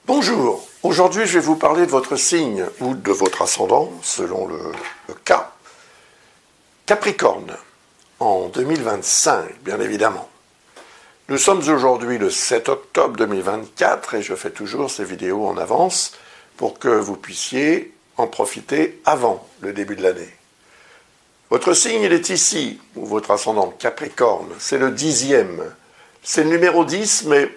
Bonjour, aujourd'hui je vais vous parler de votre signe ou de votre ascendant, selon le cas, Capricorne, en 2025, bien évidemment. Nous sommes aujourd'hui le 7 octobre 2024 et je fais toujours ces vidéos en avance pour que vous puissiez en profiter avant le début de l'année. Votre signe, il est ici, ou votre ascendant Capricorne, c'est le 10e. C'est le numéro 10, mais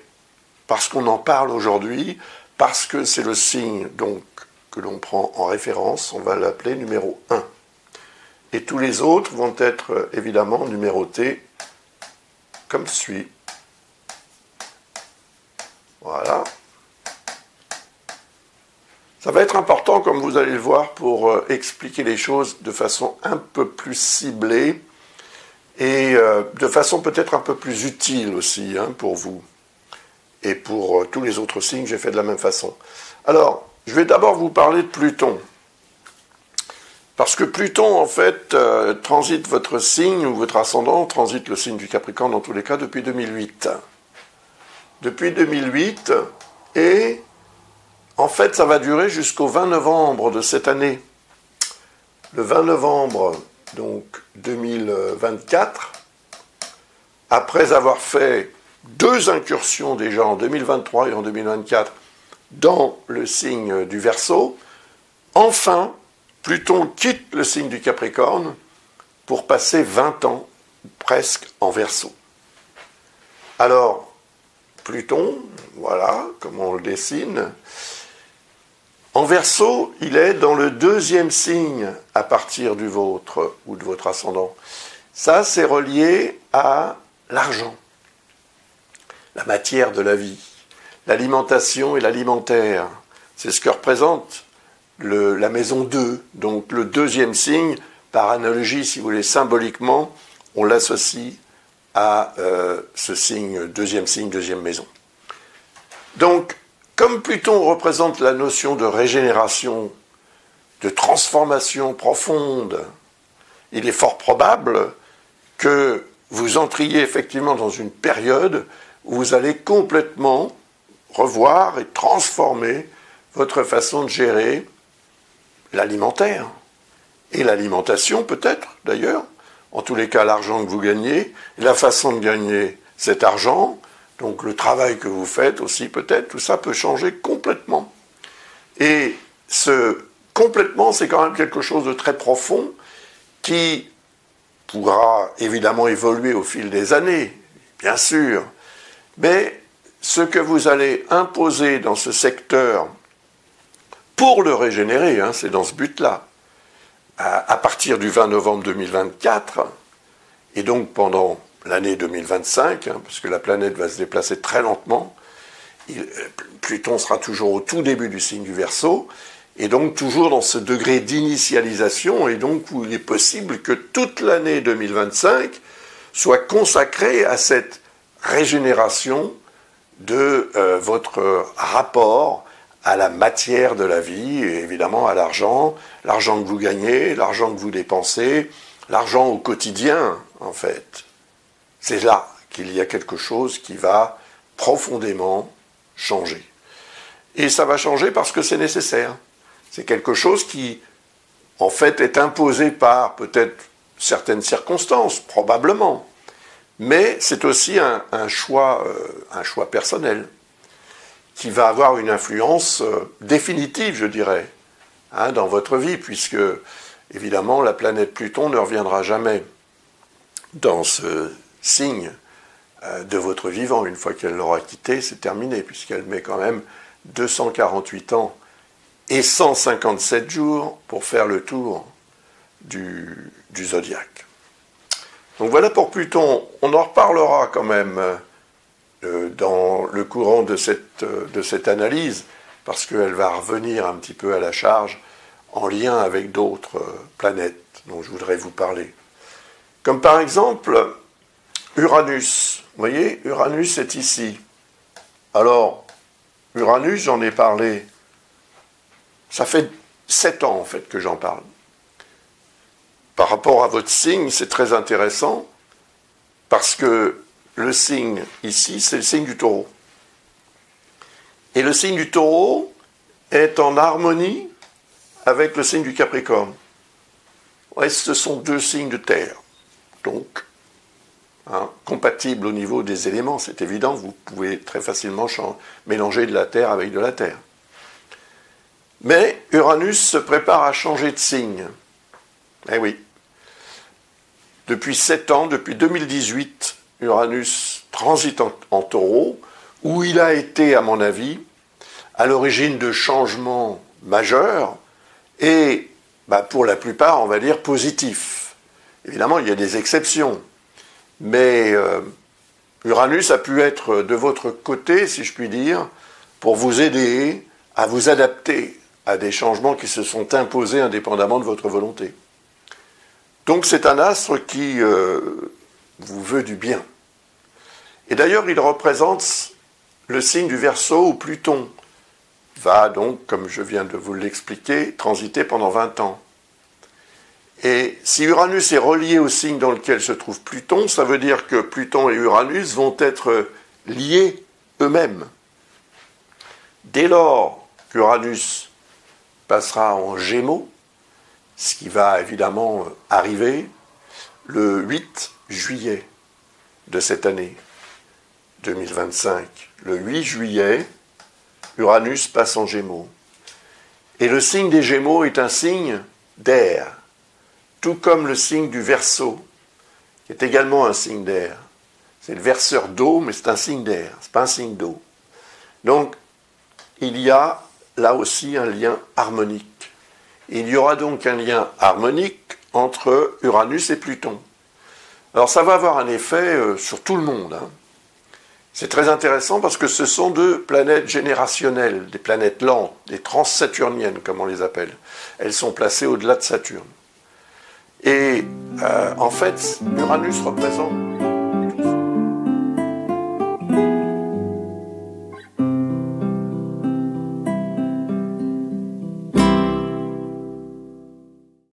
parce qu'on en parle aujourd'hui, parce que c'est le signe donc, que l'on prend en référence, on va l'appeler numéro 1. Et tous les autres vont être évidemment numérotés comme suit. Voilà. Ça va être important, comme vous allez le voir, pour expliquer les choses de façon un peu plus ciblée et de façon peut-être un peu plus utile aussi pour vous. Et pour tous les autres signes, j'ai fait de la même façon. Alors, je vais d'abord vous parler de Pluton. Parce que Pluton, en fait, transite votre signe ou votre ascendant, transite le signe du Capricorne dans tous les cas depuis 2008. Depuis 2008, et en fait, ça va durer jusqu'au 20 novembre de cette année. Le 20 novembre, donc 2024, après avoir fait 2 incursions déjà en 2023 et en 2024 dans le signe du Verseau, enfin, Pluton quitte le signe du Capricorne pour passer 20 ans presque en Verseau. Alors, Pluton, voilà, comme on le dessine, en Verseau, il est dans le 2e signe à partir du vôtre ou de votre ascendant. Ça, c'est relié à l'argent, la matière de la vie, l'alimentation et l'alimentaire. C'est ce que représente la maison 2, donc le 2e signe, par analogie, si vous voulez, symboliquement, on l'associe à ce signe, 2e maison. Donc, comme Pluton représente la notion de régénération, de transformation profonde, il est fort probable que vous entriez effectivement dans une période où vous allez complètement revoir et transformer votre façon de gérer l'alimentaire. Et l'alimentation peut-être, d'ailleurs, en tous les cas l'argent que vous gagnez, la façon de gagner cet argent, donc le travail que vous faites aussi peut-être, tout ça peut changer complètement. Et ce complètement, c'est quand même quelque chose de très profond qui pourra évidemment évoluer au fil des années, bien sûr, mais ce que vous allez imposer dans ce secteur pour le régénérer, c'est dans ce but-là, à partir du 20 novembre 2024, et donc pendant l'année 2025, parce que la planète va se déplacer très lentement, Pluton sera toujours au tout début du signe du Verseau, et donc toujours dans ce degré d'initialisation, et donc où il est possible que toute l'année 2025 soit consacrée à cette régénération de votre rapport à la matière de la vie, et évidemment à l'argent que vous gagnez, l'argent que vous dépensez, l'argent au quotidien, en fait. C'est là qu'il y a quelque chose qui va profondément changer. Et ça va changer parce que c'est nécessaire. C'est quelque chose qui, en fait, est imposé par peut-être certaines circonstances, probablement. Mais c'est aussi un choix personnel qui va avoir une influence définitive, je dirais, dans votre vie, puisque, évidemment, la planète Pluton ne reviendra jamais dans ce signe de votre vivant. Une fois qu'elle l'aura quitté, c'est terminé, puisqu'elle met quand même 248 ans et 157 jours pour faire le tour du zodiaque. Donc voilà pour Pluton. On en reparlera quand même dans le courant de cette analyse, parce qu'elle va revenir un petit peu à la charge en lien avec d'autres planètes dont je voudrais vous parler. Comme par exemple Uranus. Vous voyez, Uranus est ici. Alors, Uranus, j'en ai parlé, ça fait 7 ans en fait que j'en parle. Par rapport à votre signe, c'est très intéressant, parce que le signe ici, c'est le signe du Taureau. Et Et le signe du Taureau est en harmonie avec le signe du Capricorne. Ouais, ce sont deux signes de terre. Donc, compatibles au niveau des éléments, c'est évident, vous pouvez très facilement mélanger de la terre avec de la terre. Mais Uranus se prépare à changer de signe. Eh oui. Depuis 7 ans, depuis 2018, Uranus transite en Taureau, où il a été, à mon avis, à l'origine de changements majeurs et, pour la plupart, on va dire, positifs. Évidemment, il y a des exceptions, mais Uranus a pu être de votre côté, si je puis dire, pour vous aider à vous adapter à des changements qui se sont imposés indépendamment de votre volonté. Donc c'est un astre qui vous veut du bien. Et d'ailleurs, il représente le signe du Verseau où Pluton va donc, comme je viens de vous l'expliquer, transiter pendant 20 ans. Et si Uranus est relié au signe dans lequel se trouve Pluton, ça veut dire que Pluton et Uranus vont être liés eux-mêmes. Dès lors qu'Uranus passera en Gémeaux, ce qui va évidemment arriver le 8 juillet de cette année 2025. Le 8 juillet, Uranus passe en Gémeaux. Et le signe des Gémeaux est un signe d'air, tout comme le signe du Verseau, qui est également un signe d'air. C'est le verseur d'eau, mais c'est un signe d'air, ce n'est pas un signe d'eau. Donc, il y a là aussi un lien harmonique. Il y aura donc un lien harmonique entre Uranus et Pluton. Alors ça va avoir un effet sur tout le monde. C'est très intéressant parce que ce sont deux planètes générationnelles, des planètes lentes, des transsaturniennes comme on les appelle. Elles sont placées au-delà de Saturne. Et en fait, Uranus représente